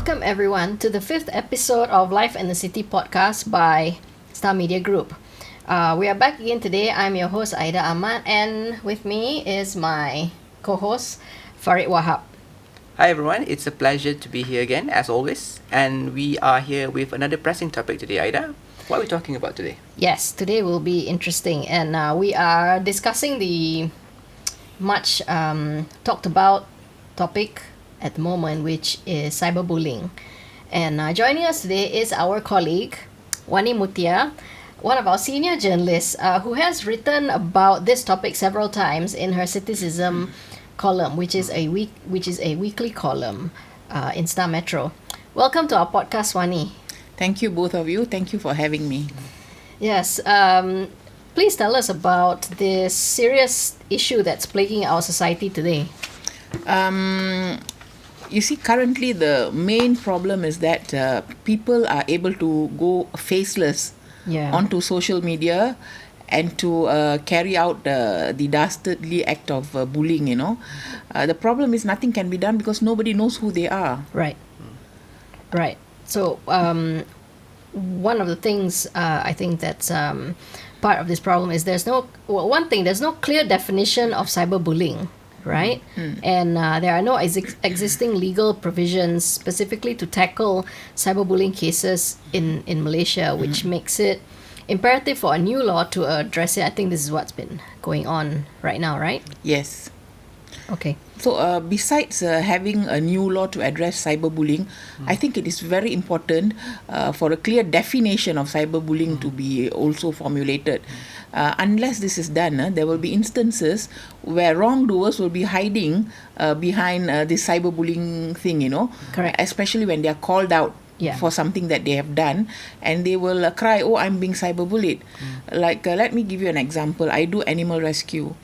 Welcome everyone to the 5th episode of Life in the City podcast by Star Media Group. We are back again today. I'm your host Aida Ahmad, and with me is my co-host Farid Wahab. Hi everyone, it's a pleasure to be here again as always, and we are here with another pressing topic today. Aida, what are we talking about today? Yes, today will be interesting, and we are discussing the much talked about topic at the moment, which is cyberbullying. And joining us today is our colleague Wani Muthiah, one of our senior journalists who has written about this topic several times in her Citicism column, which is a weekly column in Star Metro. Welcome to our podcast, Wani. Thank you, both of you. Thank you for having me. Yes. Please tell us about this serious issue that's plaguing our society today. You see, currently the main problem is that people are able to go faceless onto social media and to carry out the dastardly act of bullying, The problem is nothing can be done because nobody knows who they are. Right. So, one of the things I think that's part of this problem is there's no clear definition of cyberbullying. Right? And there are no existing legal provisions specifically to tackle cyberbullying cases in Malaysia, which makes it imperative for a new law to address it. I think this is what's been going on right now, right? Yes. Okay. So besides having a new law to address cyberbullying, I think it is very important for a clear definition of cyberbullying to be also formulated. Unless this is done, there will be instances where wrongdoers will be hiding behind this cyberbullying thing, Correct. Especially when they are called out for something that they have done, and they will cry, "Oh, I'm being cyberbullied." Let me give you an example. I do animal rescue.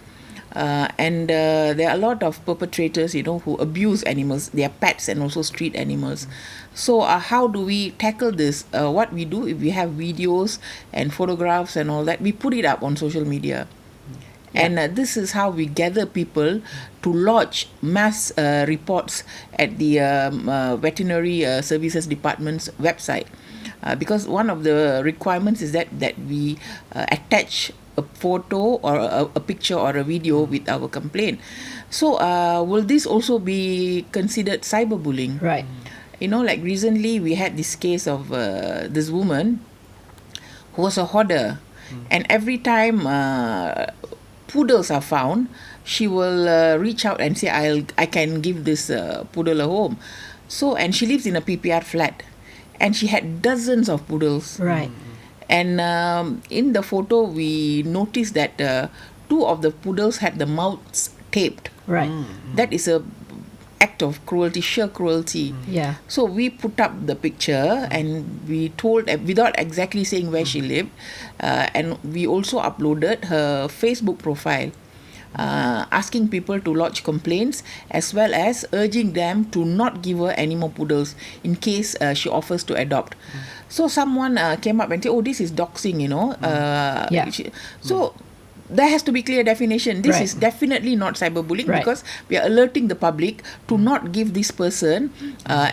And there are a lot of perpetrators, who abuse animals, their pets and also street animals. So how do we tackle this? What we do, if we have videos and photographs and all that, we put it up on social media. And this is how we gather people to lodge mass reports at the Veterinary Services Department's website. Because one of the requirements is that we attach a photo or a picture or a video with our complaint. So will this also be considered cyberbullying? Right. Like recently we had this case of this woman who was a hoarder, and every time poodles are found, she will reach out and say, I can give this poodle a home. So, and she lives in a PPR flat, and she had dozens of poodles. Right. And in the photo, we noticed that two of the poodles had the mouths taped. Right. That is a act of cruelty, sheer cruelty. Yeah. So we put up the picture and we told, without exactly saying where she lived, and we also uploaded her Facebook profile, asking people to lodge complaints, as well as urging them to not give her any more poodles in case she offers to adopt. So someone came up and said, "Oh, this is doxing, So there has to be clear definition. This is definitely not cyberbullying, because we are alerting the public to not give this person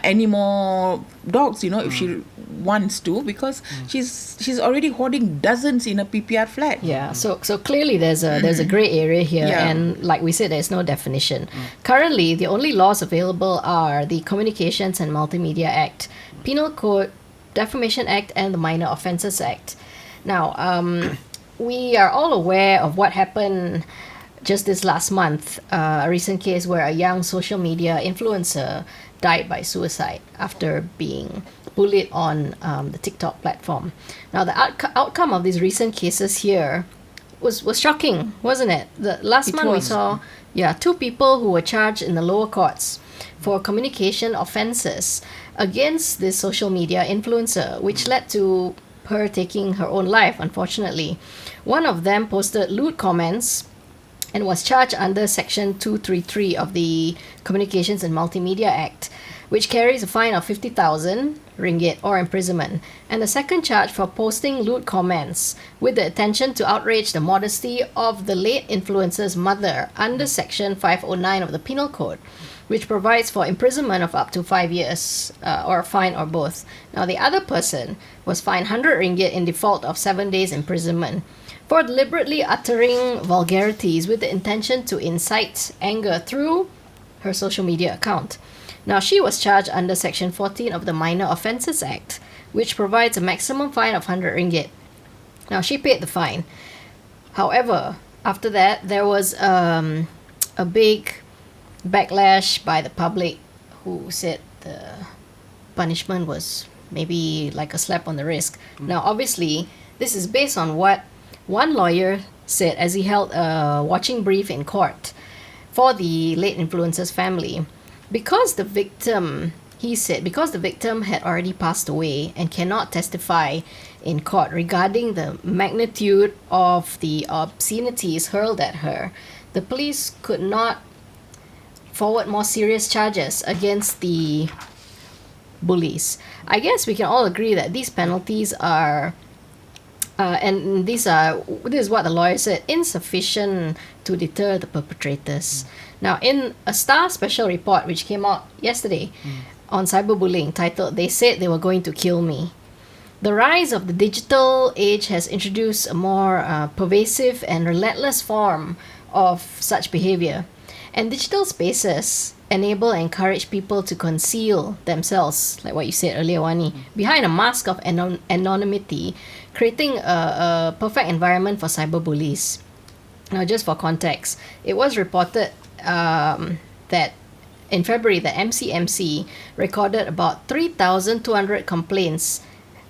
any more dogs, if she wants to, because she's already hoarding dozens in a PPR flat. Yeah, so clearly there's a grey area here, and like we said, there's no definition. Currently, the only laws available are the Communications and Multimedia Act, Penal Code, Defamation Act, and the Minor Offences Act. Now, we are all aware of what happened just this last month, a recent case where a young social media influencer died by suicide after being bullied on the TikTok platform. Now, the outcome of these recent cases here was shocking, wasn't it? Last month we saw two people who were charged in the lower courts for communication offences against this social media influencer, which led to her taking her own life, unfortunately. One of them posted lewd comments and was charged under Section 233 of the Communications and Multimedia Act. which carries a fine of 50,000 ringgit or imprisonment, and the second charge for posting lewd comments with the intention to outrage the modesty of the late influencer's mother under Section 509 of the Penal Code, which provides for imprisonment of up to 5 years or a fine or both. Now, the other person was fined 100 ringgit in default of 7 days imprisonment for deliberately uttering vulgarities with the intention to incite anger through her social media account. Now, she was charged under Section 14 of the Minor Offences Act, which provides a maximum fine of 100 ringgit. Now, she paid the fine. However, after that, there was a big backlash by the public who said the punishment was maybe like a slap on the wrist. Now, obviously, this is based on what one lawyer said as he held a watching brief in court for the late influencer's family. Because the victim, he said, because the victim had already passed away and cannot testify in court regarding the magnitude of the obscenities hurled at her, the police could not forward more serious charges against the bullies. I guess we can all agree that these penalties are this is what the lawyer said, insufficient to deter the perpetrators. Now, in a Star special report which came out yesterday on cyberbullying titled "They Said They Were Going to Kill Me," the rise of the digital age has introduced a more pervasive and relentless form of such behavior. And digital spaces enable and encourage people to conceal themselves, like what you said earlier, Wani, behind a mask of anonymity, creating a perfect environment for cyberbullies. Now, just for context, it was reported that in February, the MCMC recorded about 3,200 complaints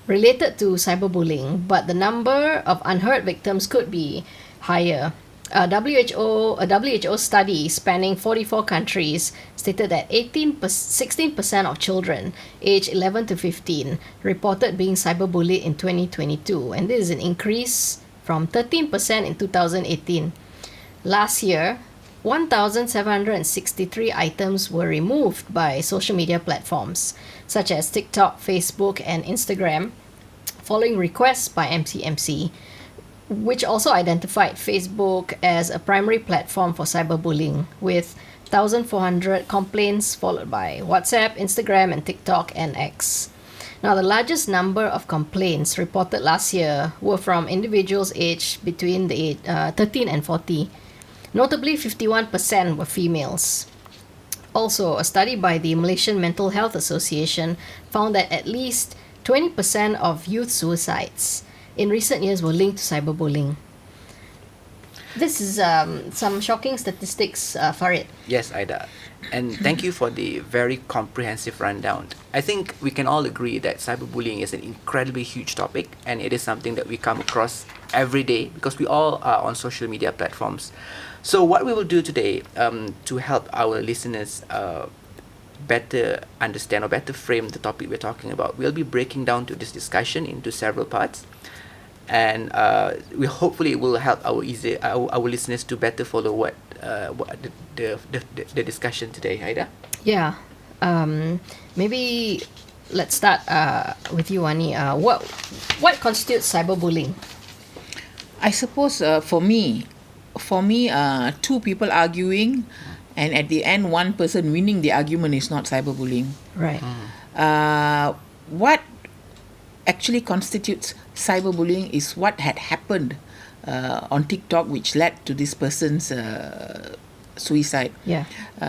related to cyberbullying, but the number of unheard victims could be higher. A WHO study spanning 44 countries stated that 16% of children aged 11 to 15 reported being cyberbullied in 2022, and this is an increase from 13% in 2018. Last year, 1,763 items were removed by social media platforms such as TikTok, Facebook, and Instagram, following requests by MCMC, which also identified Facebook as a primary platform for cyberbullying, with 1,400 complaints followed by WhatsApp, Instagram, and TikTok and X. Now, the largest number of complaints reported last year were from individuals aged between the 13 and 40. Notably, 51% were females. Also, a study by the Malaysian Mental Health Association found that at least 20% of youth suicides in recent years were linked to cyberbullying. This is some shocking statistics, Farid. Yes, Aida. And thank you for the very comprehensive rundown. I think we can all agree that cyberbullying is an incredibly huge topic, and it is something that we come across every day because we all are on social media platforms. So what we will do today to help our listeners better understand or better frame the topic we're talking about, we'll be breaking down to this discussion into several parts. And we hopefully it will help our listeners to better follow what the discussion today, Aida. Yeah, maybe let's start with you, Wani. What constitutes cyberbullying? I suppose for me, two people arguing, and at the end, one person winning the argument is not cyberbullying. Right. What actually constitutes cyberbullying is what had happened on TikTok, which led to this person's suicide. Yeah.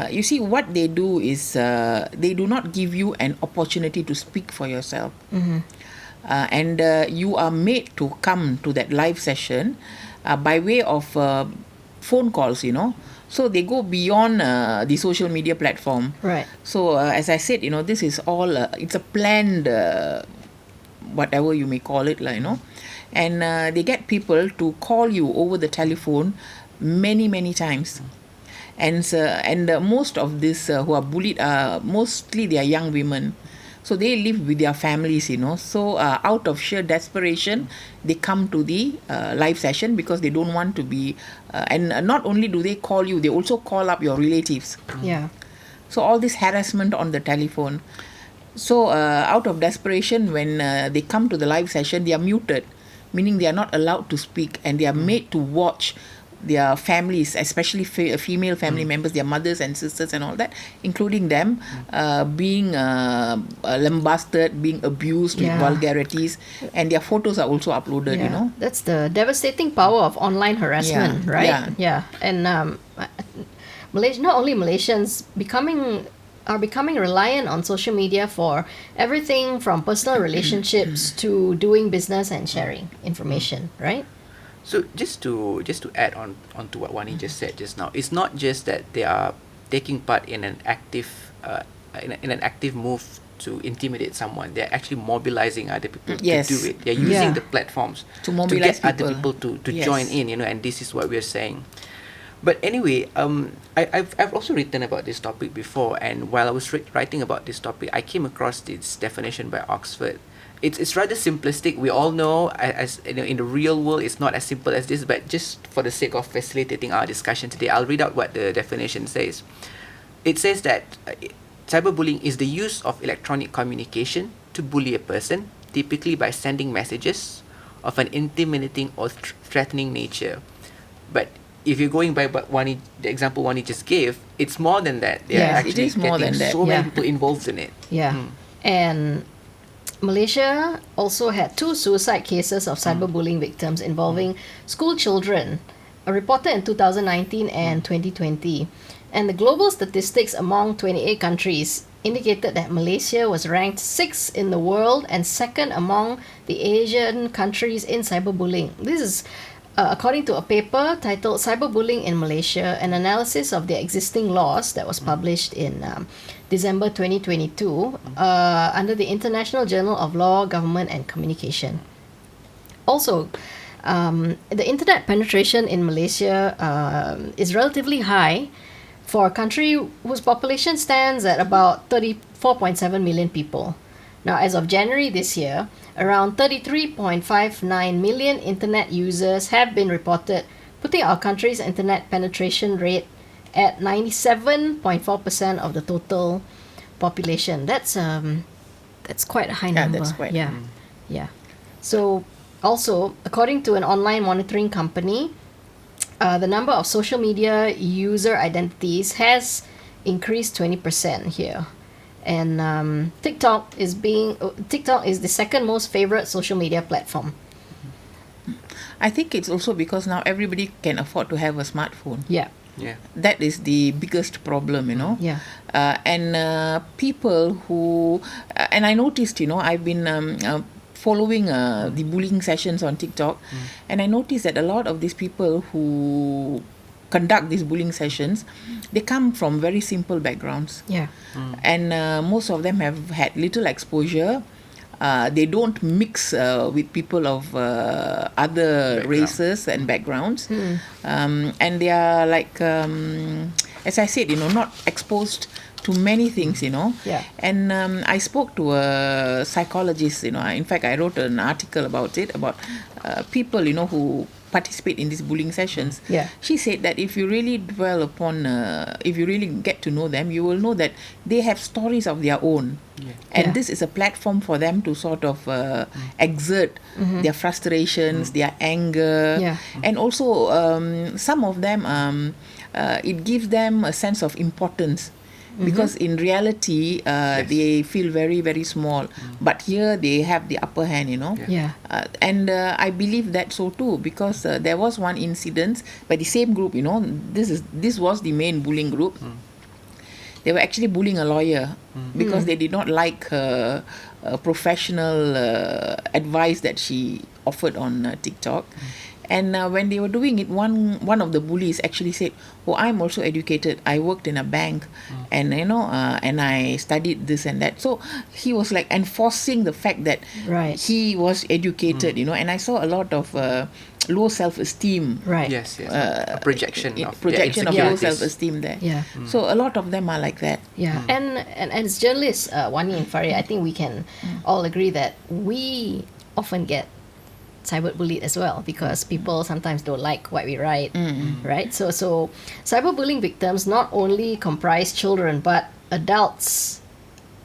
You see, what they do is they do not give you an opportunity to speak for yourself. Mm-hmm. And you are made to come to that live session by way of phone calls, So they go beyond the social media platform. Right. So as I said, this is all, it's a planned, whatever you may call it, and they get people to call you over the telephone many times. And most of this who are bullied are mostly they are young women. So they live with their families, So out of sheer desperation, they come to the live session because they don't want to be. And not only do they call you, they also call up your relatives. Yeah. So all this harassment on the telephone. So out of desperation, when they come to the live session, they are muted, meaning they are not allowed to speak, and they are made to watch their families, especially female family members, their mothers and sisters and all that, including them, being lambasted, being abused with vulgarities, and their photos are also uploaded, you know. That's the devastating power of online harassment, right? Yeah. And Malaysia, not only Malaysians are becoming reliant on social media for everything from personal relationships to doing business and sharing information, right? So just to add on to what Wani just said just now, it's not just that they are taking part in an active in an active move to intimidate someone. They're actually mobilizing other people to do it. They're using the platforms to mobilize get other people to join in, you know, and this is what we're saying. But anyway, I've also written about this topic before, and while I was writing about this topic, I came across this definition by Oxford. It's rather simplistic. We all know, as you know, in the real world, it's not as simple as this. But just for the sake of facilitating our discussion today, I'll read out what the definition says. It says that cyberbullying is the use of electronic communication to bully a person, typically by sending messages of an intimidating or threatening nature. But if you're going by what the example Wani just gave, it's more than that. They're actually it is more getting than that. so many people involved in it. Yeah. And Malaysia also had 2 suicide cases of cyberbullying victims involving school children, reported in 2019 and 2020. And the global statistics among 28 countries indicated that Malaysia was ranked 6th in the world and 2nd among the Asian countries in cyberbullying. This is according to a paper titled Cyberbullying in Malaysia, an analysis of the existing laws that was published in December 2022 under the International Journal of Law, Government and Communication. Also, the internet penetration in Malaysia is relatively high for a country whose population stands at about 34.7 million people. Now, as of January this year, around 33.59 million internet users have been reported, putting our country's internet penetration rate at 97.4% of the total population. That's quite a high number. That's quite. Yeah. So, also, according to an online monitoring company, the number of social media user identities has increased 20% here. And TikTok is the second most favorite social media platform. I think it's also because now everybody can afford to have a smartphone. Yeah. That is the biggest problem, you know. Yeah. And people who, and I noticed, you know, I've been following the bullying sessions on TikTok, and I noticed that a lot of these people who conduct these bullying sessions, they come from very simple backgrounds. Yeah. And most of them have had little exposure. They don't mix with people of other races and backgrounds. And they are like, as I said, you know, not exposed to many things, you know. Yeah. And I spoke to a psychologist, you know. In fact, I wrote an article about it, about people, you know, who participate in these bullying sessions. Yeah. She said that if you really dwell upon, if you really get to know them, you will know that they have stories of their own. And this is a platform for them to sort of exert their frustrations, their anger. And also, some of them, it gives them a sense of importance. Because in reality, they feel very, very small. But here they have the upper hand, you know. And I believe that so too, because there was one incident by the same group, you know. This was the main bullying group. They were actually bullying a lawyer because they did not like her professional advice that she offered on TikTok. And when they were doing it, one of the bullies actually said, "Oh, I'm also educated. I worked in a bank, and you know, and I studied this and that." So he was like enforcing the fact that he was educated, you know. And I saw a lot of low self-esteem. Right. Yes. A projection of low self-esteem there. So a lot of them are like that. And as journalists, Wani and Farid, I think we can all agree that we often get cyberbullied as well, because people sometimes don't like what we write, right? So cyberbullying victims not only comprise children, but adults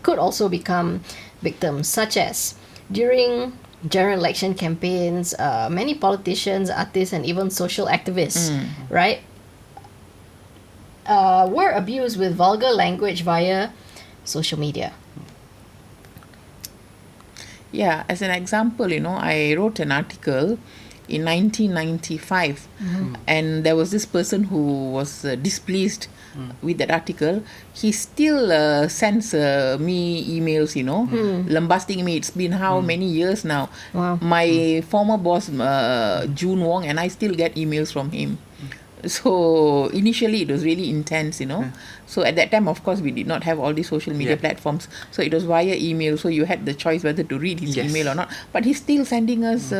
could also become victims, such as during general election campaigns, many politicians, artists, and even social activists, right, were abused with vulgar language via social media. Yeah, as an example, I wrote an article in 1995, and there was this person who was displeased with that article. He still sends me emails, lambasting me. It's been how many years now? Wow. My former boss, June Wong, and I still get emails from him. So initially it was really intense, So at that time, of course, we did not have all these social media platforms. So it was via email. So you had the choice whether to read his email or not. But he's still sending us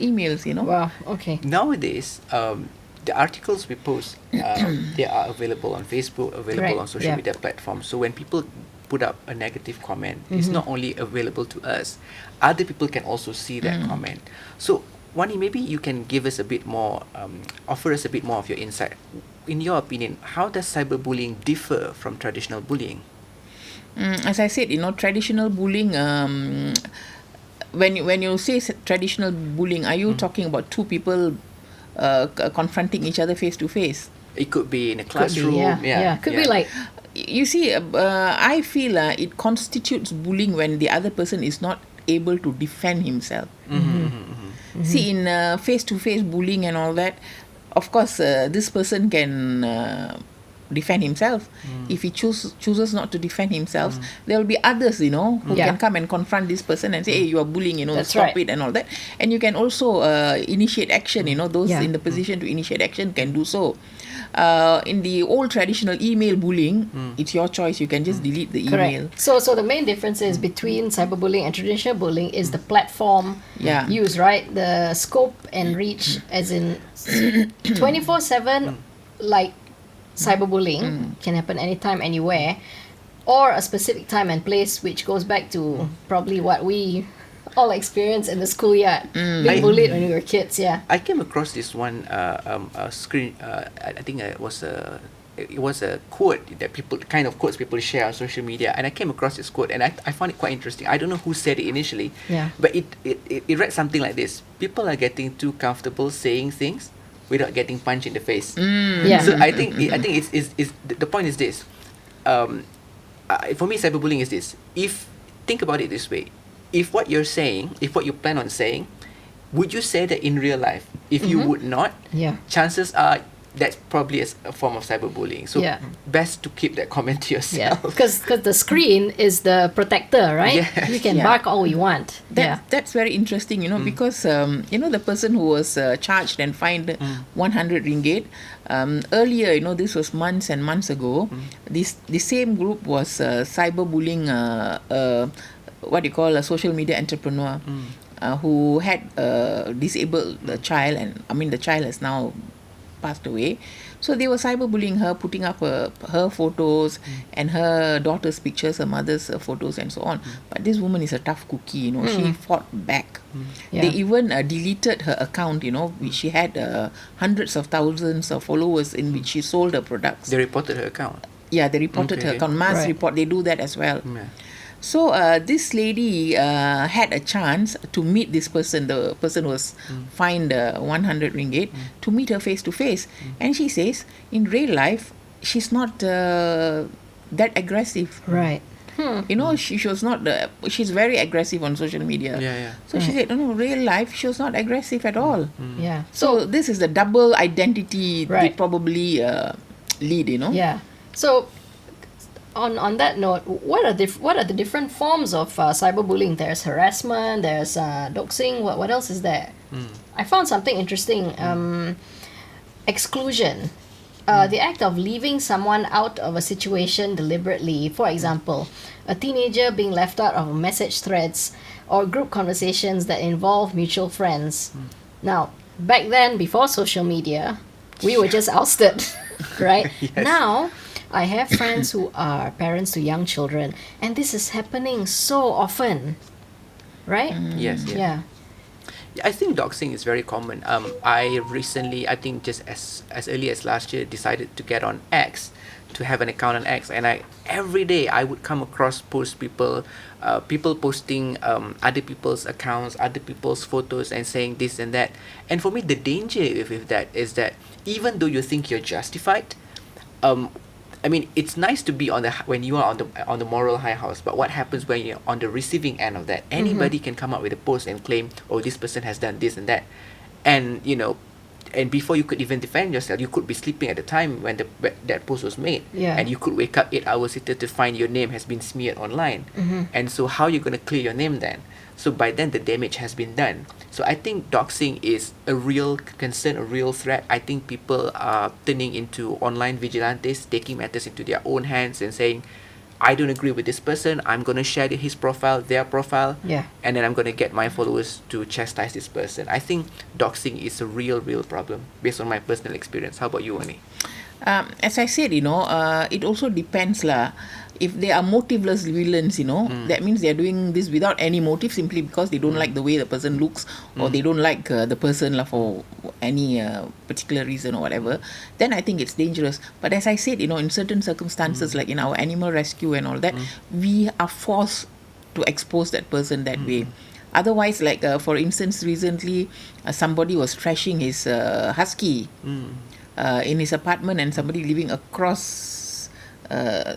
emails, Wow, okay. Nowadays, the articles we post, they are available on Facebook, available on social media platforms. So when people put up a negative comment, it's not only available to us, other people can also see that comment. So Wani, maybe you can give us a bit more, offer us a bit more of your insight. In your opinion, how does cyberbullying differ from traditional bullying? As I said, traditional bullying, when you say traditional bullying, are you talking about two people confronting each other face to face? It could be in a classroom. Could be like... You see, I feel it constitutes bullying when the other person is not able to defend himself. See, in face-to-face bullying and all that, of course, this person can defend himself. If he chooses not to defend himself, there will be others, who can come and confront this person and say, hey, you are bullying, stop it and all that. And you can also initiate action, those in the position to initiate action can do so. In the old traditional email bullying, it's your choice. You can just delete the email. Correct. So the main difference is between cyberbullying and traditional bullying is the platform used, right? The scope and reach, as in 24/7, like cyberbullying can happen anytime, anywhere, or a specific time and place, which goes back to probably what we all experience in the schoolyard, being bullied when we were kids. I came across this one screen. I think it was a quote that quotes people share on social media, and I came across this quote, and I found it quite interesting. I don't know who said it initially, but it read something like this: people are getting too comfortable saying things without getting punched in the face. So I think it's the point is this. For me, cyberbullying is this. Think about it this way. If what you're saying, if what you plan on saying, would you say that in real life? If you would not, chances are that's probably a form of cyberbullying. So best to keep that comment to yourself. Because the screen is the protector, right? You can bark all you want. That's very interesting, because the person who was charged and fined 100 ringgit, earlier, this was months and months ago, the same group was cyberbullying what you call a social media entrepreneur who had disabled the child, and the child has now passed away. So they were cyberbullying her, putting up her photos and her daughter's pictures, her mother's photos and so on. But this woman is a tough cookie, she fought back. They even deleted her account, which she had hundreds of thousands of followers in which she sold her products. They reported her account? Yeah, they reported her account. Mass report, they do that as well. So this lady had a chance to meet this person. The person was fined 100 ringgit to meet her face to face. And she says, in real life, she's not that aggressive. Right. She was not. She's very aggressive on social media. So she said, no, real life, she was not aggressive at all. So this is the double identity they probably lead. So on that note, what are the different forms of cyberbullying? There's harassment, there's doxing. What else is there? I found something interesting. Exclusion. The act of leaving someone out of a situation deliberately. For example, a teenager being left out of message threads or group conversations that involve mutual friends. Now, back then, before social media, we were just ousted, right? Now, I have friends who are parents to young children, and this is happening so often, right? Yes. I think doxing is very common. I recently, I think just as early as last year, decided to get on X to have an account on X, and every day I would come across people posting other people's accounts, other people's photos, and saying this and that. And for me, the danger with that is that even though you think you're justified, I mean, it's nice to be when you are on the moral high horse, but what happens when you're on the receiving end of that? Anybody can come up with a post and claim, oh, this person has done this and that, and and before you could even defend yourself, you could be sleeping at the time when that post was made, and you could wake up 8 hours later to find your name has been smeared online. And so how are you going to clear your name then? So by then the damage has been done. So I think doxing is a real concern, a real threat. I think people are turning into online vigilantes, taking matters into their own hands and saying, I don't agree with this person, I'm going to share his profile, their profile, and then I'm going to get my followers to chastise this person. I think doxing is a real problem based on my personal experience. How about you, Wani? As I said, it also depends lah. If they are motiveless villains, that means they are doing this without any motive, simply because they don't like the way the person looks, or they don't like the person lah, for any particular reason or whatever, then I think it's dangerous. But as I said, in certain circumstances, like in our animal rescue and all that, we are forced to expose that person that way. Otherwise, like for instance, recently somebody was trashing his husky in his apartment, and somebody living across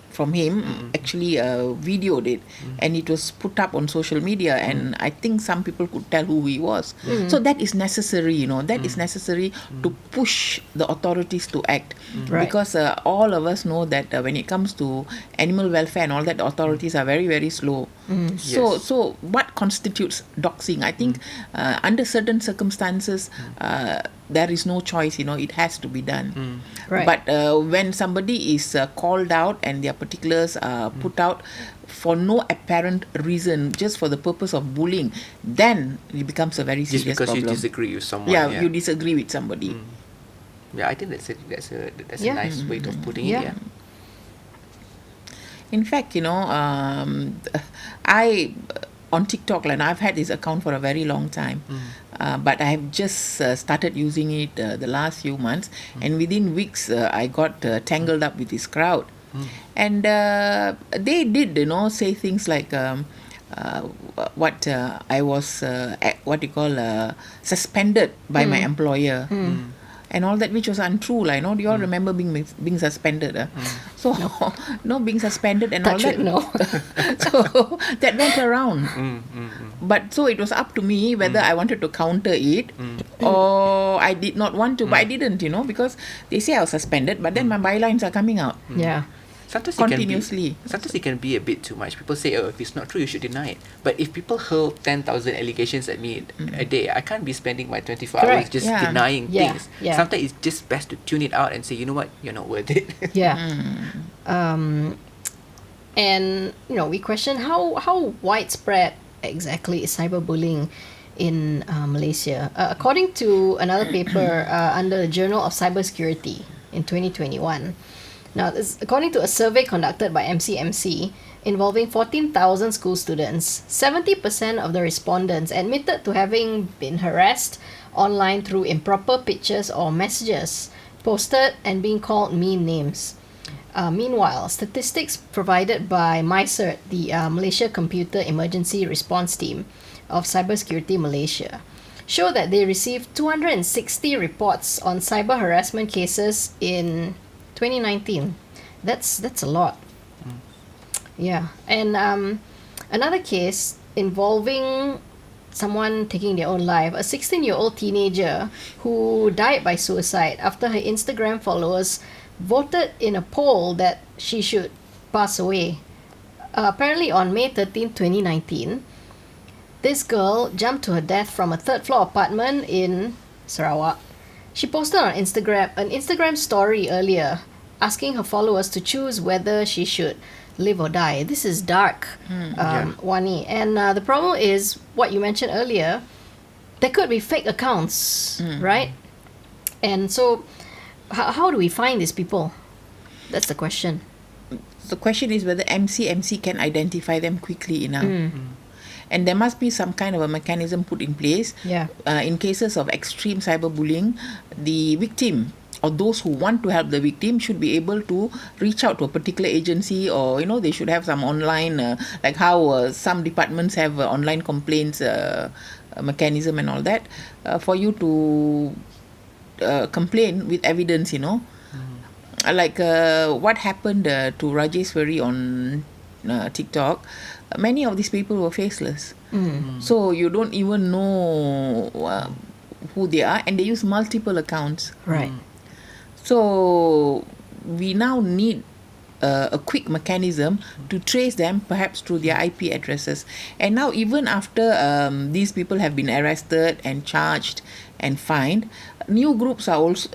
from him actually videoed it, and it was put up on social media, and I think some people could tell who he was. So that is necessary, that is necessary to push the authorities to act, because all of us know that when it comes to animal welfare and all that, the authorities are very, very slow. So what constitutes doxing? I think under certain circumstances there is no choice, it has to be done. But when somebody is called out and their particulars are put out for no apparent reason, just for the purpose of bullying, then it becomes a very serious problem. Just because you disagree with someone. You disagree with somebody. Yeah, I think that's a nice way of putting it. Yeah. In fact, I on TikTok, and I've had this account for a very long time, but I have just started using it the last few months, and within weeks I got tangled up with this crowd, and they did, say things like what I was suspended by my employer. And all that, which was untrue, like, do you all remember being suspended? So, no, being suspended and Touch all it, that. no. So that went around. But so it was up to me whether I wanted to counter it or I did not want to. But I didn't, because they say I was suspended, but then my bylines are coming out. Yeah. Sometimes continuously. Sometimes it can be a bit too much. People say, if it's not true, you should deny it. But if people hurl 10,000 allegations at me a day, I can't be spending my 24 hours just denying things. Sometimes it's just best to tune it out and say, you know what, you're not worth it. And we question how widespread exactly is cyberbullying in Malaysia. According to another paper under the Journal of Cybersecurity in 2021. Now, according to a survey conducted by MCMC involving 14,000 school students, 70% of the respondents admitted to having been harassed online through improper pictures or messages posted and being called mean names. Meanwhile, statistics provided by MyCert, the Malaysia Computer Emergency Response Team of Cybersecurity Malaysia, show that they received 260 reports on cyber harassment cases in 2019. That's a lot. And another case involving someone taking their own life, a 16-year-old teenager who died by suicide after her Instagram followers voted in a poll that she should pass away. Apparently on May 13, 2019, this girl jumped to her death from a third-floor apartment in Sarawak. She posted on Instagram an Instagram story earlier asking her followers to choose whether she should live or die. This is dark, Wani. And the problem is what you mentioned earlier. There could be fake accounts, right? And so how do we find these people? That's the question. The question is whether MCMC can identify them quickly enough. And there must be some kind of a mechanism put in place. In cases of extreme cyberbullying, the victim or those who want to help the victim should be able to reach out to a particular agency, or they should have some online like how some departments have online complaints mechanism and all that, for you to complain with evidence, like what happened to Rajeshwari on TikTok. Many of these people were faceless, so you don't even know who they are, and they use multiple accounts. Right. So we now need a quick mechanism to trace them, perhaps through their IP addresses. And now, even after these people have been arrested and charged and fined, new groups are also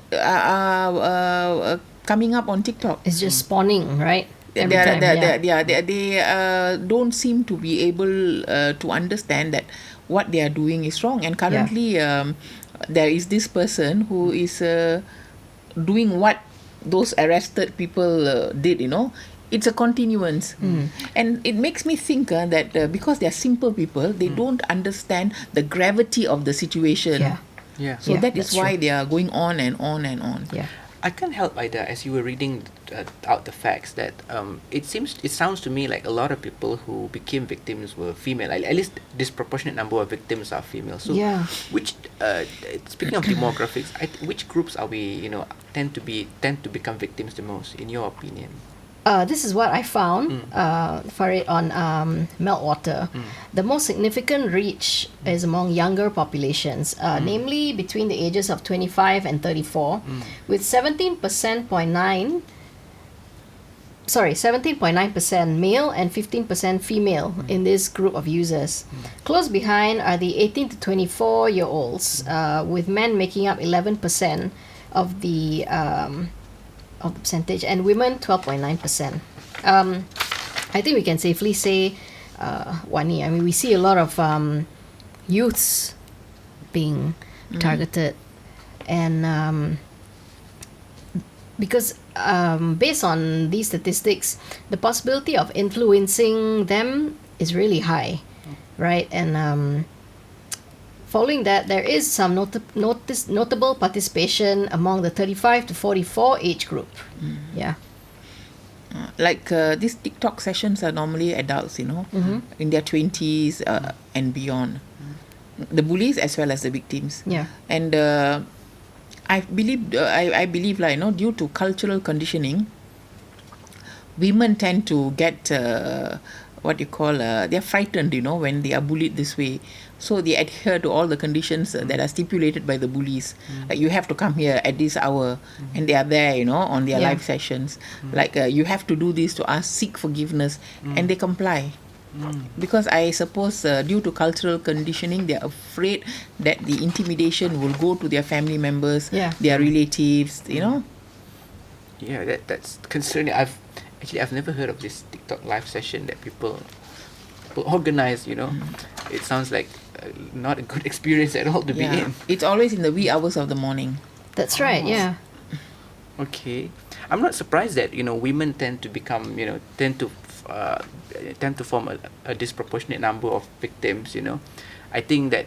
coming up on TikTok. It's just spawning, right? They don't seem to be able to understand that what they are doing is wrong. And currently, there is this person who is doing what those arrested people did. It's a continuance. And it makes me think that because they are simple people, they don't understand the gravity of the situation. So that is why they are going on and on and on. I can't help, Aida, as you were reading out the facts, that it sounds to me like a lot of people who became victims were female. At least disproportionate number of victims are female. So, which speaking of demographics, which groups are we tend to become victims the most, in your opinion? This is what I found, Farid, on Meltwater. The most significant reach is among younger populations, namely between the ages of 25 and 34, with 17.9% male and 15% female in this group of users. Close behind are the 18 to 24-year-olds, with men making up 11% of the percentage, and women 12.9%. I think we can safely say, Wani, I mean, we see a lot of youths being targeted, and because based on these statistics, the possibility of influencing them is really high, right? And following that, there is some notable participation among the 35 to 44 age group. Like these TikTok sessions are normally adults, in their 20s and beyond. The bullies as well as the victims. And I believe, due to cultural conditioning, women tend to get they're frightened, when they are bullied this way. So they adhere to all the conditions that are stipulated by the bullies. Like, you have to come here at this hour, and they are there, on their live sessions. Like, you have to do this to ask, seek forgiveness, and they comply. Because I suppose due to cultural conditioning, they are afraid that the intimidation will go to their family members, their relatives, Yeah, that's concerning. I've never heard of this TikTok live session that people organize. It sounds like not a good experience at all to be in. It's always in the wee hours of the morning. That's right. Okay, I'm not surprised that women tend to become tend to form a disproportionate number of victims. I think that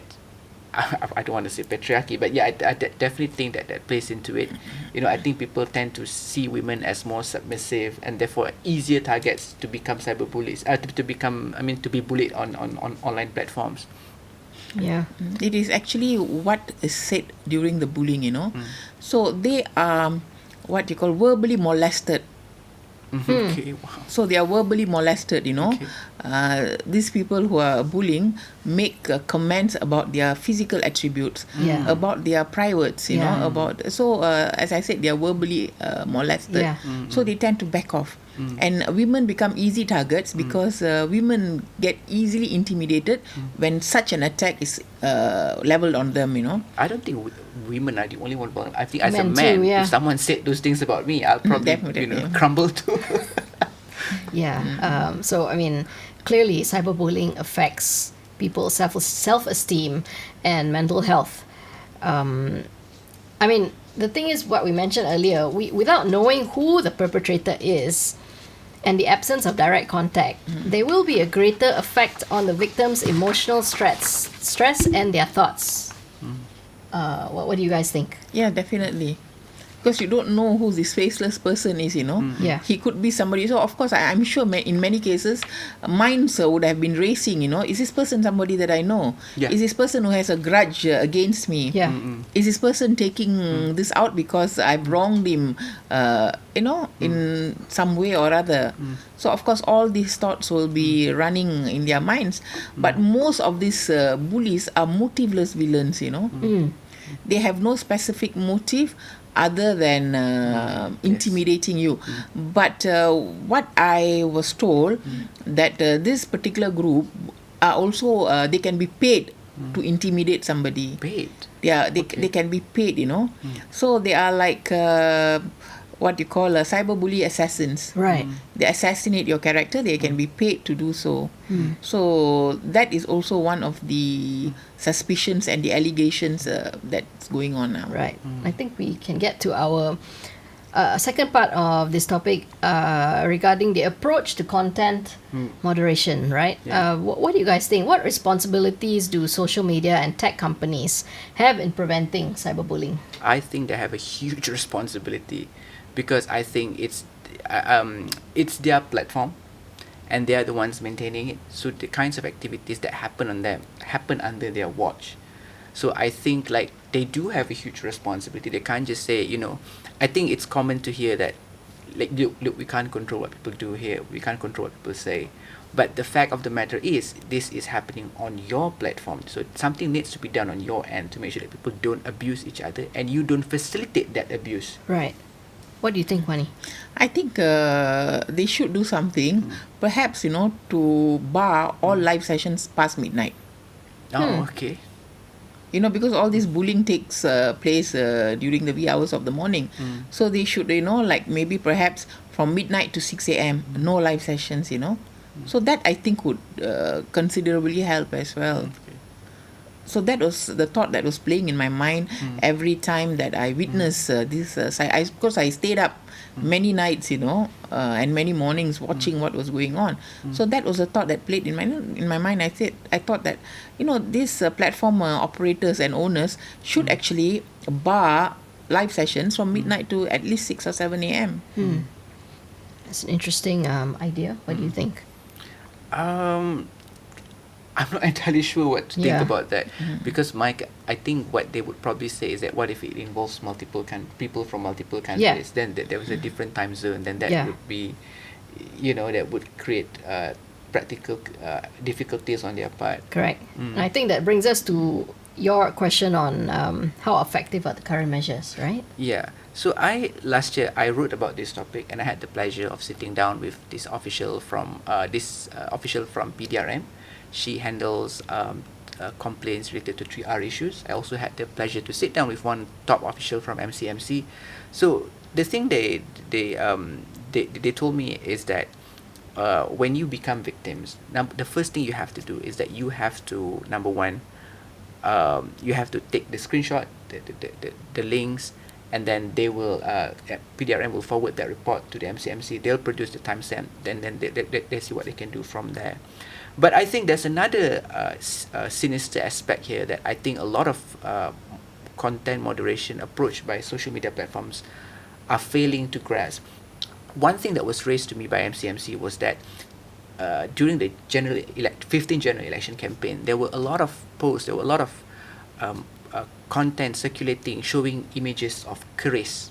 I don't want to say patriarchy, but I definitely think that plays into it. I think people tend to see women as more submissive, and therefore easier targets to become cyberbullies, to be bullied on online platforms. It is actually what is said during the bullying, So they are what you call verbally molested. Okay, wow. So they are verbally molested, Okay. These people who are bullying make comments about their physical attributes, about their privates, about. So as I said, they are verbally molested. So they tend to back off. And women become easy targets because women get easily intimidated when such an attack is leveled on them, I don't think women are the only one. I think as a Men man, too, if someone said those things about me, I'll probably crumble too. So I mean, clearly cyberbullying affects people's self-esteem and mental health. I mean, the thing is, what we mentioned earlier, without knowing who the perpetrator is and the absence of direct contact, there will be a greater effect on the victim's emotional stress and their thoughts. What do you guys think? Yeah, definitely. because you don't know who this faceless person is, you know. Yeah. He could be somebody. So of course, I'm sure in many cases, minds would have been racing, you know. Is this person somebody that I know? Yeah. Is this person who has a grudge against me? Yeah. Is this person taking this out because I've wronged him, you know, in some way or other? So of course, all these thoughts will be running in their minds. But most of these bullies are motiveless villains, you know. They have no specific motive other than intimidating you. But what I was told that this particular group are also they can be paid to intimidate somebody. Paid? Yeah, they can be paid, you know. So they are like what you call cyberbully assassins. Right. They assassinate your character. They can be paid to do so. So that is also one of the suspicions and the allegations that's going on now. Right. I think we can get to our second part of this topic regarding the approach to content moderation, right? Yeah. What do you guys think? What responsibilities do social media and tech companies have in preventing cyberbullying? I think they have a huge responsibility, because I think it's their platform, and they are the ones maintaining it. So the kinds of activities that happen on them happen under their watch. So I think like they do have a huge responsibility. They can't just say, you know, I think it's common to hear that, like, look, we can't control what people do here. We can't control what people say. But the fact of the matter is, this is happening on your platform. So something needs to be done on your end to make sure that people don't abuse each other and you don't facilitate that abuse. Right. What do you think, Wani? I think they should do something, perhaps, you know, to bar all live sessions past midnight. Oh, okay. You know, because all this bullying takes place during the wee hours of the morning. So they should, you know, like maybe perhaps from midnight to 6 a.m., no live sessions, you know. So that I think would considerably help as well. So that was the thought that was playing in my mind every time that I witnessed this. Because I stayed up many nights, you know, and many mornings watching what was going on. So that was a thought that played in my mind. I thought that, you know, these platform operators and owners should actually bar live sessions from midnight to at least 6 or 7 a.m. That's an interesting idea. What do you think? I'm not entirely sure what to think Yeah. about that, because Mike, I think what they would probably say is that what if it involves multiple people from multiple countries? Then there was a different time zone. Then that would be, you know, that would create practical difficulties on their part. Correct. And I think that brings us to your question on how effective are the current measures, right? Yeah. So last year I wrote about this topic, and I had the pleasure of sitting down with this official from PDRM. She handles complaints related to 3R issues. I also had the pleasure to sit down with one top official from MCMC. So the thing they told me is that when you become victims, the first thing you have to do is that you have to, number one, you have to take the screenshot, the links, and then they will PDRM will forward that report to the MCMC. They'll produce the timestamp, then they see what they can do from there. But I think there's another sinister aspect here that I think a lot of content moderation approach by social media platforms are failing to grasp. One thing that was raised to me by MCMC was that during the 15th general election campaign, there were a lot of posts, there were a lot of content circulating showing images of keris.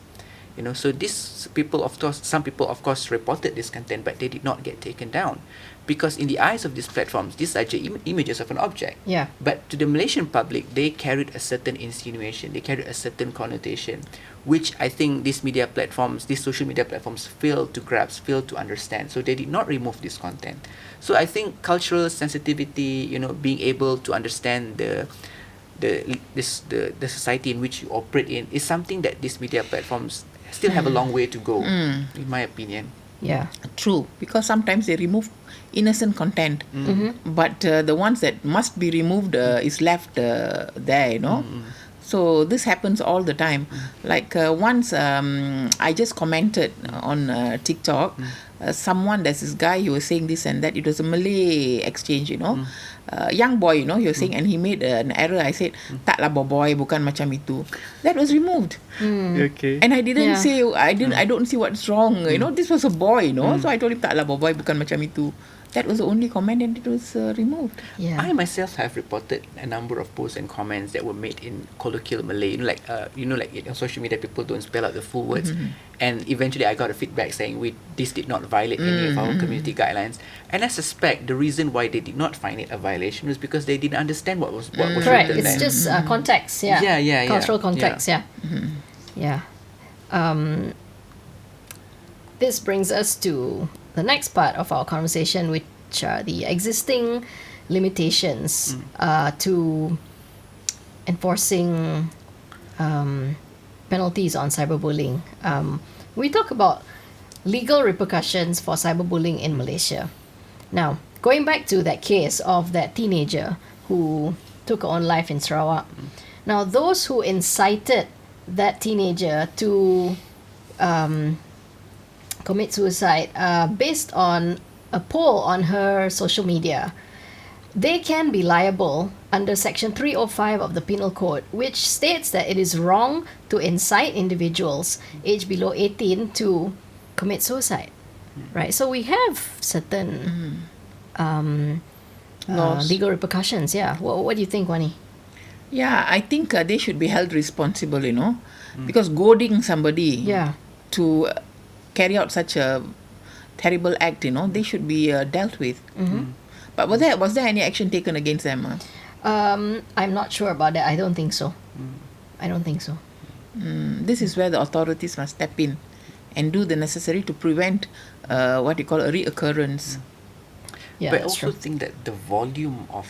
You know, so some people of course reported this content, but they did not get taken down, because in the eyes of these platforms, these are just images of an object. Yeah. But to the Malaysian public, they carried a certain insinuation, they carried a certain connotation, which I think these social media platforms failed to grasp, failed to understand. So they did not remove this content. So I think cultural sensitivity, you know, being able to understand the society in which you operate in is something that these media platforms still have a long way to go, in my opinion. Yeah. True, because sometimes they remove innocent content, but the ones that must be removed is left there, you know. So this happens all the time. Like once I just commented on TikTok someone, there's this guy, he was saying this and that. It was a Malay exchange, young boy, he was saying, and he made an error. I said, tak lah boy, bukan macam itu. That was removed. Okay. And I didn't say, I don't see what's wrong. This was a boy, so I told him, tak lah boy, bukan macam itu. That was the only comment, and it was removed. Yeah. I myself have reported a number of posts and comments that were made in colloquial Malay. Like on social media, people don't spell out the full words. And eventually, I got a feedback saying this did not violate any of our community guidelines. And I suspect the reason why they did not find it a violation was because they didn't understand what was correct. written. It's just context. Yeah. Cultural context. Yeah. This brings us to the next part of our conversation, which are the existing limitations to enforcing penalties on cyberbullying. We talk about legal repercussions for cyberbullying in Malaysia. Now, going back to that case of that teenager who took her own life in Sarawak. Now, those who incited that teenager to commit suicide based on a poll on her social media, they can be liable under Section 305 of the Penal Code, which states that it is wrong to incite individuals aged below 18 to commit suicide. Right? So we have certain legal repercussions. Yeah. What do you think, Wani? Yeah, I think they should be held responsible, because goading somebody to carry out such a terrible act, they should be dealt with. But was there any action taken against them? I'm not sure about that. I don't think so. I don't think so. This is where the authorities must step in and do the necessary to prevent what you call a reoccurrence. Yeah, but I that's also true. think that the volume of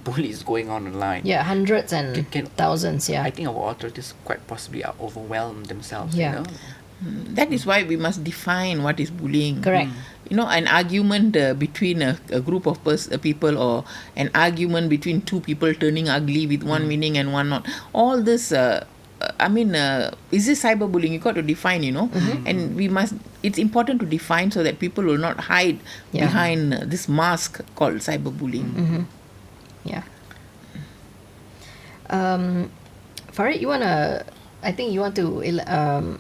bullies going on online. Yeah, hundreds and thousands. Yeah. I think our authorities quite possibly are overwhelmed themselves. Yeah. That is why we must define what is bullying. Correct. An argument between a group of people, or an argument between two people turning ugly with one meaning and one not. All this, is this cyberbullying? You got to define, and it's important to define so that people will not hide behind this mask called cyberbullying. Yeah. Farid, I think you want to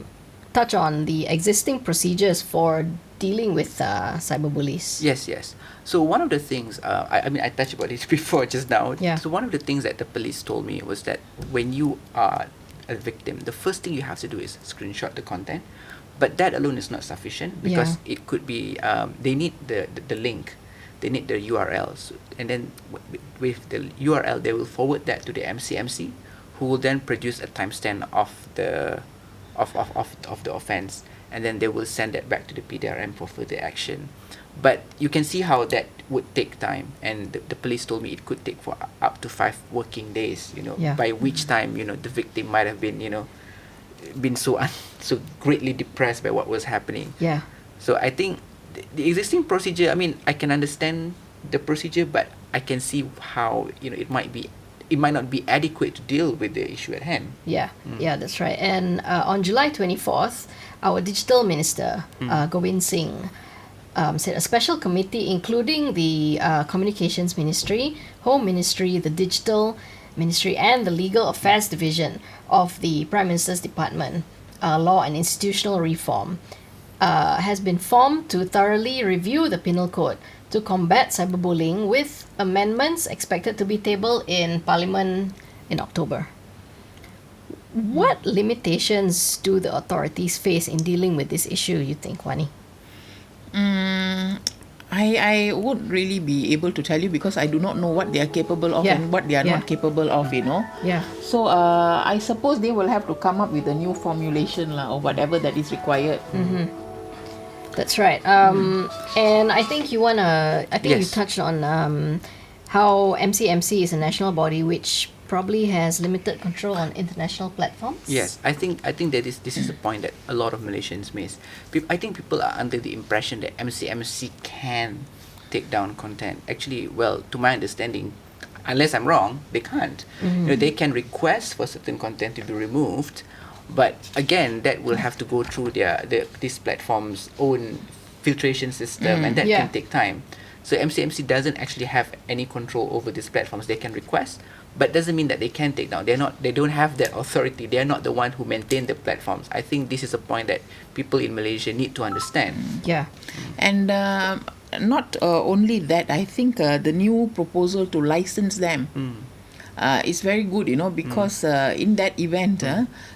touch on the existing procedures for dealing with cyberbullies. Yes. So one of the things, I touched about it before just now. Yeah. So one of the things that the police told me was that when you are a victim, the first thing you have to do is screenshot the content. But that alone is not sufficient, because it could be, they need the link, they need the URLs, and then with the URL, they will forward that to the MCMC, who will then produce a timestamp of the offense, and then they will send that back to the PDRM for further action. But you can see how that would take time, and the police told me it could take for up to 5 working days, by which time, the victim might have been, been so greatly depressed by what was happening. Yeah. So I think the existing procedure, I can understand the procedure, but I can see how, it might not be adequate to deal with the issue at hand. Yeah, that's right. And on July 24th, our digital minister, Govind Singh, said a special committee, including the Communications Ministry, Home Ministry, the Digital Ministry, and the Legal Affairs Division of the Prime Minister's Department, Law and Institutional Reform, has been formed to thoroughly review the Penal Code to combat cyberbullying, with amendments expected to be tabled in Parliament in October. What limitations do the authorities face in dealing with this issue, you think, Wani? I won't really be able to tell you, because I do not know what they are capable of and what they are not capable of, Yeah. So I suppose they will have to come up with a new formulation or whatever that is required. That's right. And I think you you touched on how MCMC is a national body which probably has limited control on international platforms. Yes, I think that this is a point that a lot of Malaysians miss. I think people are under the impression that MCMC can take down content. Actually, well, to my understanding, unless I'm wrong, they can't. They can request for certain content to be removed, But again, that will have to go through these platforms' own filtration system, and that can take time. So MCMC doesn't actually have any control over these platforms. They can request, but doesn't mean that they can take down. They don't have that authority. They are not the one who maintain the platforms. I think this is a point that people in Malaysia need to understand. Yeah. And not only that, I think the new proposal to license them is very good, because in that event,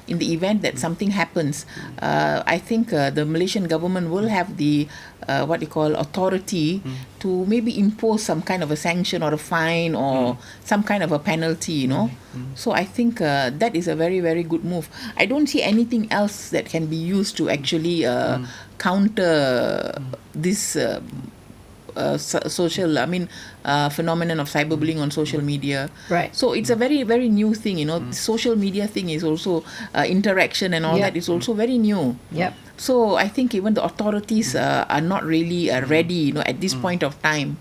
in the event that something happens, I think the Malaysian government will have the what you call authority to maybe impose some kind of a sanction or a fine or some kind of a penalty, So I think that is a very, very good move. I don't see anything else that can be used to actually counter this social phenomenon of cyberbullying on social media. Right. So it's a very, very new thing, social media thing is also interaction and all that is also very new. Yep. So I think even the authorities are not really ready, at this point of time.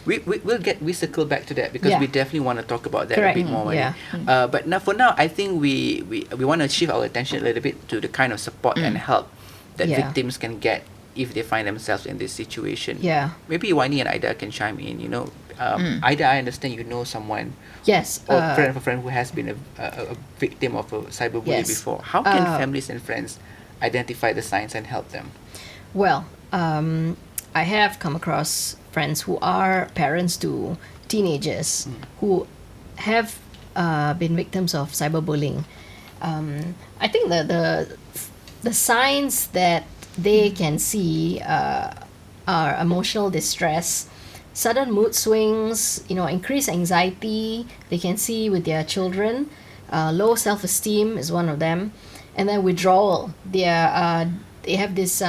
We circle back to that because we definitely want to talk about that a bit more. Yeah. But now, for now, I think we want to shift our attention a little bit to the kind of support and help that victims can get if they find themselves in this situation. Yeah. Maybe Wani and Aida can chime in. Aida, I understand you know someone. Yes. Or friend of a friend who has been a victim of a cyberbullying before. How can families and friends identify the signs and help them? Well, I have come across friends who are parents to teenagers who have been victims of cyberbullying. I think the signs that they can see are emotional distress, sudden mood swings, increased anxiety they can see with their children, low self-esteem is one of them, and then withdrawal. They have this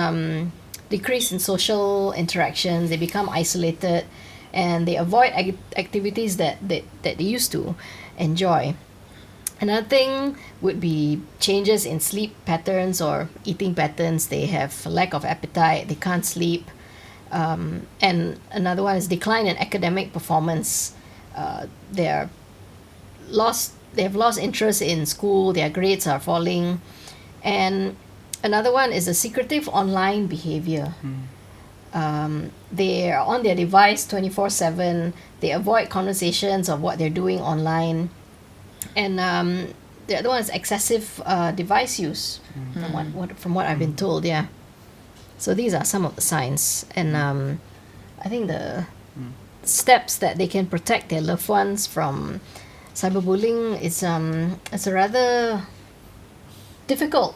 decrease in social interactions, they become isolated, and they avoid activities that they used to enjoy. Another thing would be changes in sleep patterns or eating patterns. They have lack of appetite, they can't sleep. And another one is decline in academic performance. They have lost interest in school, their grades are falling. And another one is a secretive online behavior. They are on their device 24/7. They avoid conversations of what they're doing online. And the other one is excessive device use, from what I've been told. Yeah. So these are some of the signs, and I think the steps that they can protect their loved ones from cyberbullying is it's a rather difficult.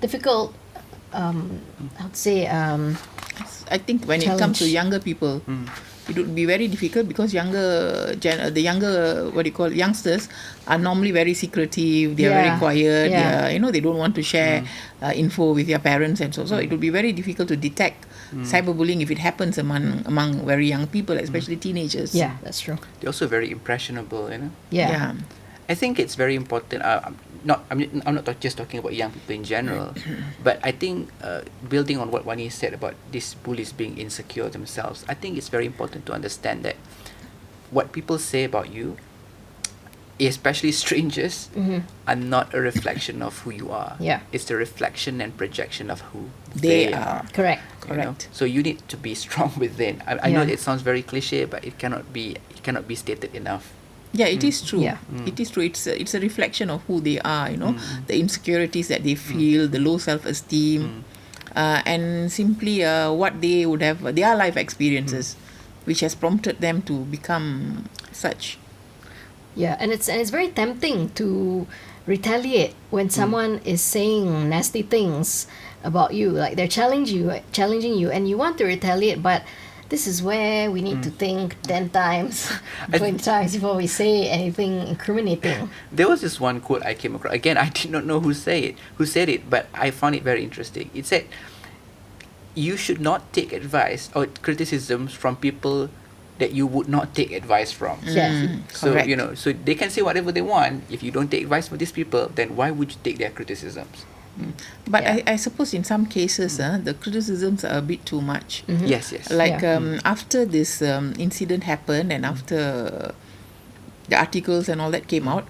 Difficult. I would say. I think when it comes to younger people, it would be very difficult because the younger youngsters are normally very secretive. They are very quiet. They don't want to share info with their parents, and so it would be very difficult to detect cyberbullying if it happens among very young people, especially teenagers. Yeah, that's true. They're also very impressionable, Yeah. I think it's very important. I'm not just talking about young people in general, but I think building on what Wani said about these bullies being insecure themselves, I think it's very important to understand that what people say about you, especially strangers, are not a reflection of who you are. Yeah. It's the reflection and projection of who they are. Correct. So you need to be strong within. I know it sounds very cliche, but it cannot be stated enough. Yeah, it is true. Yeah. It is true. It's a reflection of who they are, the insecurities that they feel, the low self-esteem, and simply what they would have, their life experiences, which has prompted them to become such. Yeah, and it's very tempting to retaliate when someone is saying nasty things about you, like they're challenging you, and you want to retaliate, but this is where we need to think 10 times, 20 times before we say anything incriminating. There was this one quote I came across. Again, I did not know who said it, but I found it very interesting. It said, "You should not take advice or criticisms from people that you would not take advice from." Yes. So Correct. so they can say whatever they want. If you don't take advice from these people, then why would you take their criticisms? But I suppose in some cases, the criticisms are a bit too much. Yes. Like after this incident happened and after the articles and all that came out,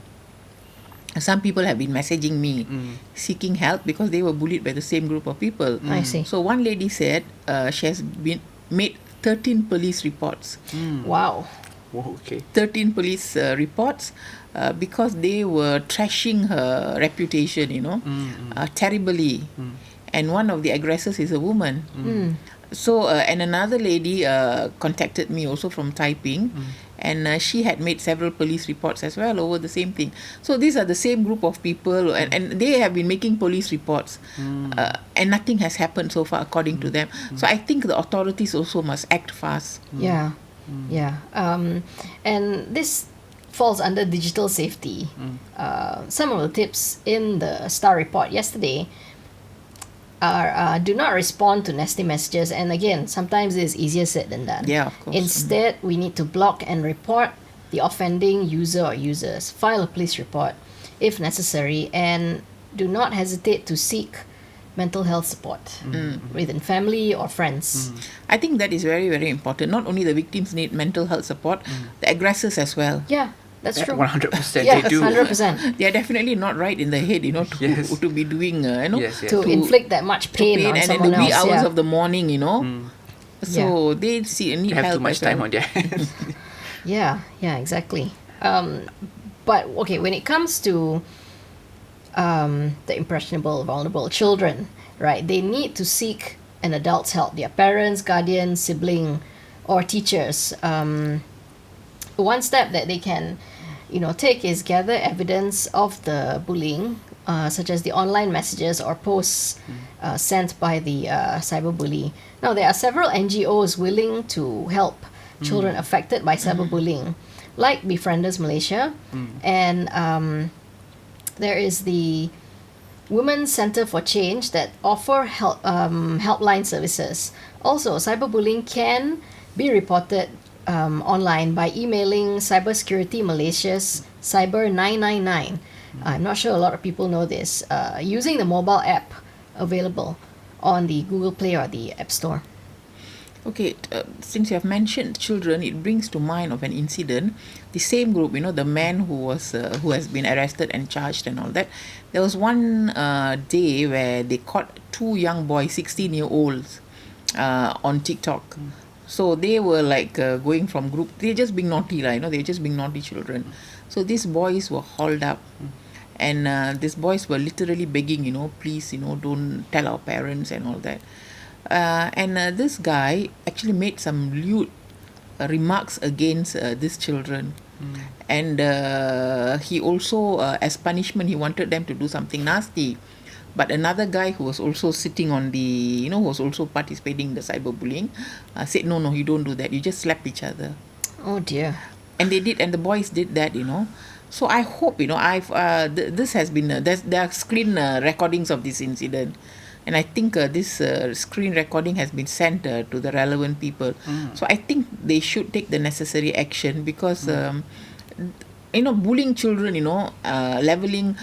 some people have been messaging me seeking help because they were bullied by the same group of people. I see. So one lady said she has been made 13 police reports. Wow. Whoa, okay. 13 police reports because they were trashing her reputation, terribly. And one of the aggressors is a woman. So, and another lady contacted me also from Taiping, and she had made several police reports as well over the same thing. So these are the same group of people, and they have been making police reports, and nothing has happened so far according to them. So I think the authorities also must act fast. Yeah. And this falls under digital safety. Some of the tips in the Star report yesterday are do not respond to nasty messages, and again, sometimes it's easier said than done. Yeah, of course. Instead, we need to block and report the offending user or users, file a police report if necessary, and do not hesitate to seek mental health support within family or friends. I think that is very, very important. Not only the victims need mental health support, the aggressors as well. Yeah, that's true. 100% Yes, they do. 100%. They are definitely not right in the head, to be doing, Yes. To inflict that much pain on and in someone the wee else. hours Yeah. of the morning, So they need They have help too much as well. time on their hands. Yeah, exactly. But okay, when it comes to the impressionable, vulnerable children, right? They need to seek an adult's help, their parents, guardians, sibling, or teachers. One step that they can, take is gather evidence of the bullying, such as the online messages or posts sent by the cyberbully. Now, there are several NGOs willing to help children affected by cyberbullying, like Befrienders Malaysia, and there is the Women's Center for Change that offer helpline services. Also, cyberbullying can be reported online by emailing Cybersecurity Malaysia's Cyber 999. I'm not sure a lot of people know this. Using the mobile app available on the Google Play or the App Store. Okay, since you have mentioned children, it brings to mind of an incident. The same group, the man who has been arrested and charged and all that. There was one day where they caught two young boys, 16-year-olds, on TikTok. So they were like going from group. They're just being naughty, they were just being naughty children. So these boys were hauled up, and these boys were literally begging, please, don't tell our parents and all that. And this guy actually made some lewd remarks against these children, and he also, as punishment, he wanted them to do something nasty. But another guy who was also sitting on the, who was also participating in the cyberbullying, said, no, you don't do that. You just slap each other. Oh dear. And they did, and the boys did that, So I hope, this has been, there are screen recordings of this incident. And I think this screen recording has been sent to the relevant people. So I think they should take the necessary action because, bullying children, leveling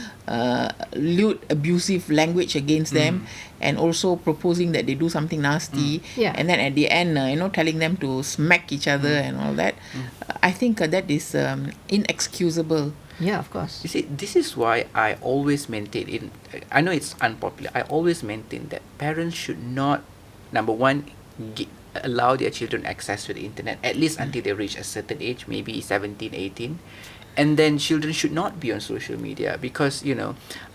lewd, abusive language against them, and also proposing that they do something nasty. Yeah. And then at the end, telling them to smack each other and all that. I think that is inexcusable. Yeah, of course. You see, this is why I always maintain, I know it's unpopular, I always maintain that parents should not, number one, allow their children access to the internet, at least until they reach a certain age, maybe 17, 18. And then children should not be on social media because,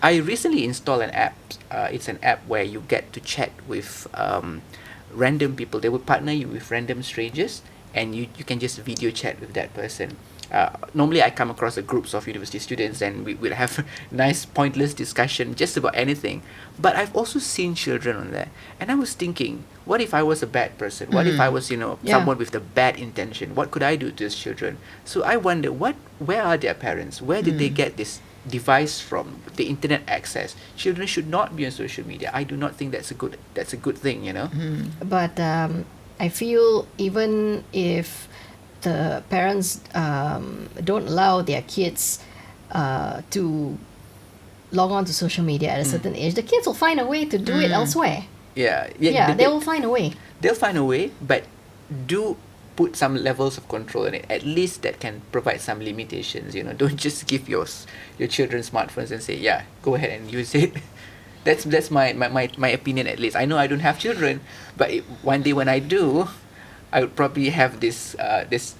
I recently installed an app. It's an app where you get to chat with random people. They will partner you with random strangers, and you can just video chat with that person. Normally I come across groups of university students, and we will have nice pointless discussion just about anything. But I've also seen children on there, and I was thinking, what if I was a bad person? What if I was, someone with the bad intention? What could I do to these children? So I wonder, where are their parents? Where did they get this device from? The internet access. Children should not be on social media. I do not think that's a good thing, But I feel even if the parents don't allow their kids to log on to social media at a certain age, the kids will find a way to do it elsewhere. Yeah, They will find a way. They'll find a way, but do put some levels of control in it. At least that can provide some limitations. Don't just give your children smartphones and say, yeah, go ahead and use it. That's my opinion, at least. I know I don't have children, but one day when I do, I would probably have this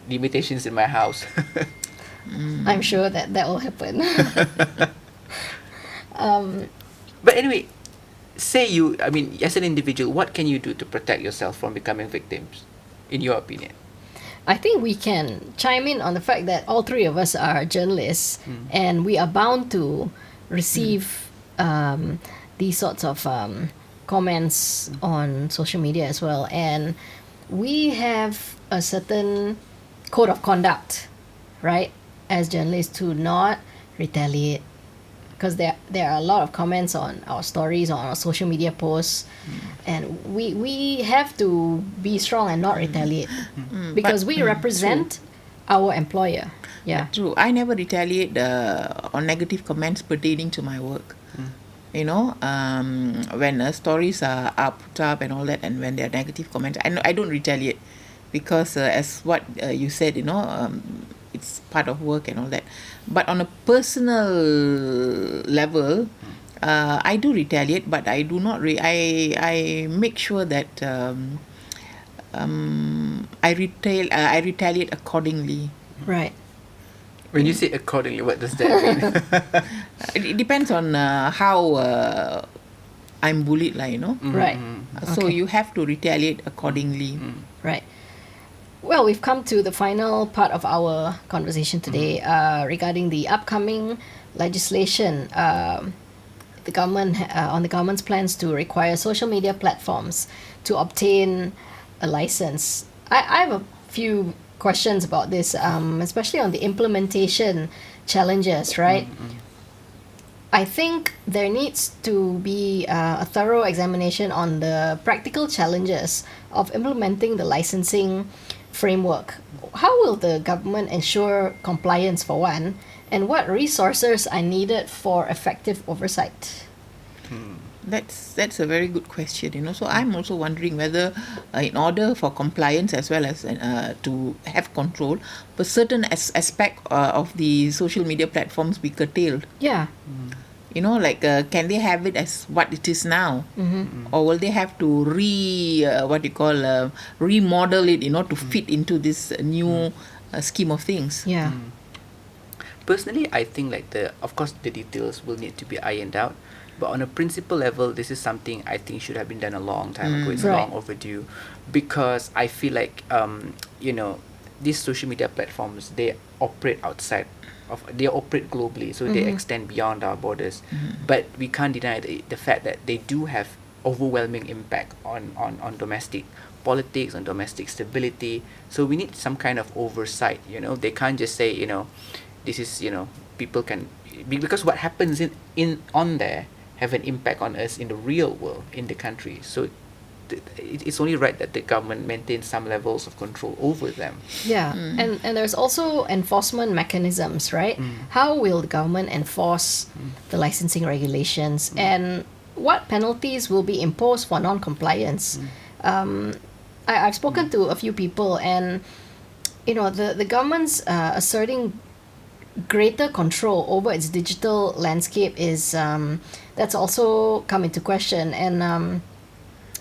limitations in my house. I'm sure that will happen. But anyway, as an individual, what can you do to protect yourself from becoming victims, in your opinion? I think we can chime in on the fact that all three of us are journalists, and we are bound to receive these sorts of comments on social media as well. And we have a certain code of conduct, right, as journalists, to not retaliate, because there are a lot of comments on our stories, on our social media posts, and we have to be strong and not retaliate, because we represent our employer. Yeah, true. I never retaliate on negative comments pertaining to my work. When stories are put up and all that, and when there are negative comments, I don't retaliate, because as what you said, it's part of work and all that. But on a personal level, I do retaliate, but I do not. I make sure that I retaliate accordingly. Right. When you say accordingly, what does that mean? It depends on how I'm bullied, Right. So you have to retaliate accordingly. Right. Well, we've come to the final part of our conversation today regarding the upcoming legislation. The government on the government's plans to require social media platforms to obtain a license. I have a few questions about this, especially on the implementation challenges, right? I think there needs to be a thorough examination on the practical challenges of implementing the licensing framework. How will the government ensure compliance, for one, and what resources are needed for effective oversight? That's a very good question. So I'm also wondering whether in order for compliance as well as to have control, a certain aspect of the social media platforms be curtailed. Yeah. Can they have it as what it is now, or will they have to remodel it, to fit into this new scheme of things? Yeah. Personally, I think of course the details will need to be ironed out, but on a principle level, this is something I think should have been done a long time ago. It's long overdue, because I feel like these social media platforms, they operate they operate globally, so they extend beyond our borders. But we can't deny the fact that they do have overwhelming impact on domestic politics, on domestic stability. So we need some kind of oversight. They can't just say this is people can, because what happens on there have an impact on us in the real world, in the country. So it's only right that the government maintains some levels of control over them. Yeah, and there's also enforcement mechanisms, right? How will the government enforce the licensing regulations, and what penalties will be imposed for non-compliance? I've spoken to a few people, and the government's asserting greater control over its digital landscape is that's also come into question, and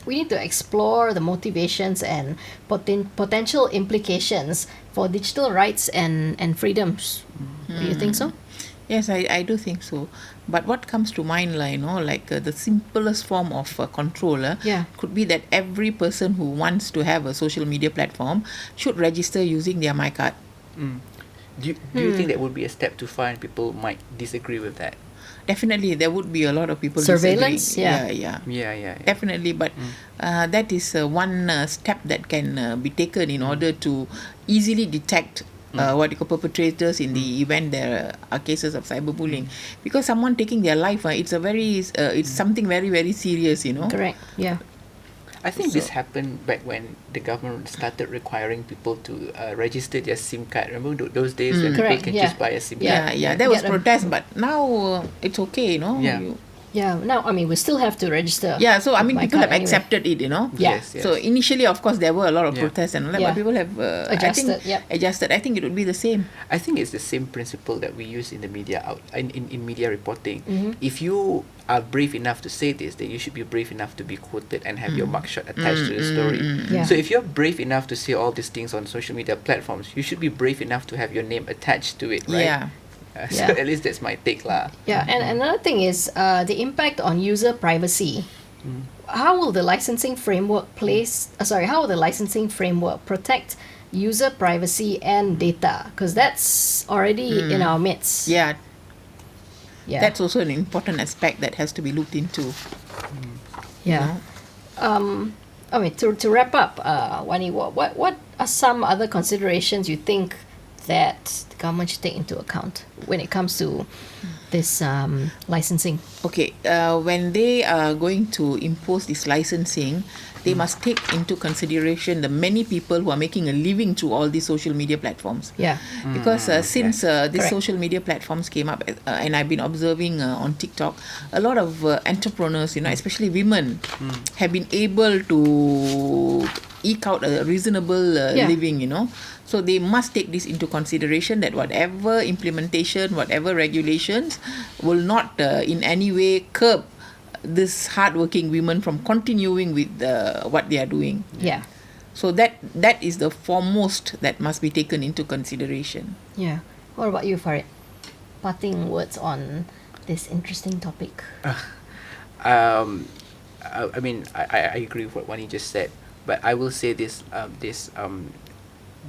we need to explore the motivations and potential implications for digital rights and freedoms. Do you think so? Yes, I do think so. But what comes to mind, the simplest form of control could be that every person who wants to have a social media platform should register using their MyCard. Do you think that would be a step too far, and people might disagree with that? Definitely, there would be a lot of people surveillance. Disagree. Yeah. Definitely, but that is one step that can be taken in order to easily detect perpetrators in the event there are cases of cyberbullying. Because someone taking their life, it's something very, very serious. Correct. Yeah. I think this happened back when the government started requiring people to register their SIM card. Remember those days when people can just buy a SIM card? Yeah. There was protest, but now it's okay, Yeah. Yeah, now, I mean, we still have to register. Yeah, so I mean, my people card have accepted it, you know. Yeah. Yes, yes. So initially, of course, there were a lot of protests and all that, Yeah. but people have Adjusted, adjusted. I think it would be the same. I think it's the same principle that we use in the media in media reporting. Mm-hmm. If you are brave enough to say this, then you should be brave enough to be quoted and have your mugshot attached to the story. Yeah. So if you're brave enough to say all these things on social media platforms, you should be brave enough to have your name attached to it, right? Yeah. So Yeah. at least that's my take lah. Yeah, and another thing is the impact on user privacy. How will the licensing framework how will the licensing framework protect user privacy and data? Because that's already in our midst. Yeah, Yeah. that's also an important aspect that has to be looked into. Yeah. I mean, to wrap up, Wani, what are some other considerations you think that the government should take into account when it comes to this licensing? Okay, when they are going to impose this licensing, they must take into consideration the many people who are making a living through all these social media platforms. Yeah. Because since these Correct. social media platforms came up, and I've been observing on TikTok, a lot of entrepreneurs, especially women, have been able to eke out a reasonable living, So they must take this into consideration, that whatever implementation, whatever regulations will not in any way curb this hardworking women from continuing with what they are doing. Yeah. So that is the foremost that must be taken into consideration. Yeah. What about you, Farid? Parting words on this interesting topic. I mean, I agree with what Wani just said, but I will say this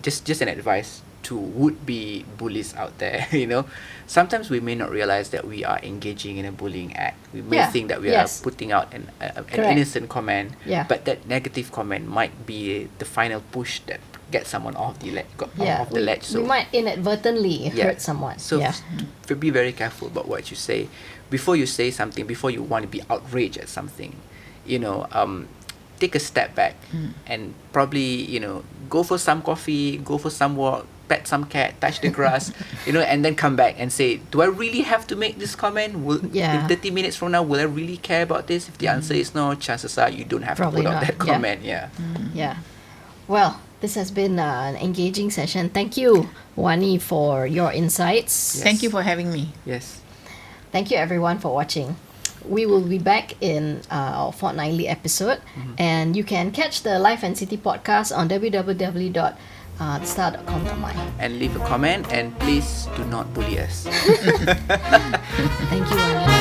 just an advice to would-be bullies out there. Sometimes we may not realize that we are engaging in a bullying act. We may think that we are putting out an innocent comment, but that negative comment might be the final push that gets someone off the ledge. So we might inadvertently hurt someone. So be very careful about what you say. Before you say something, before you want to be outraged at something, take a step back and probably, go for some coffee, go for some walk, pet some cat, touch the grass, and then come back and say, do I really have to make this comment? In 30 minutes from now, will I really care about this? If the answer is no, chances are you don't have Probably to put out not. that comment. Yeah. Yeah. Well, this has been an engaging session. Thank you, Wani, for your insights. Yes. Thank you for having me. Yes. Thank you, everyone, for watching. We will be back in our fortnightly episode, and you can catch the Life and City podcast on www.thestar.com.my. And leave a comment, and please do not bully us. Thank you, Wani.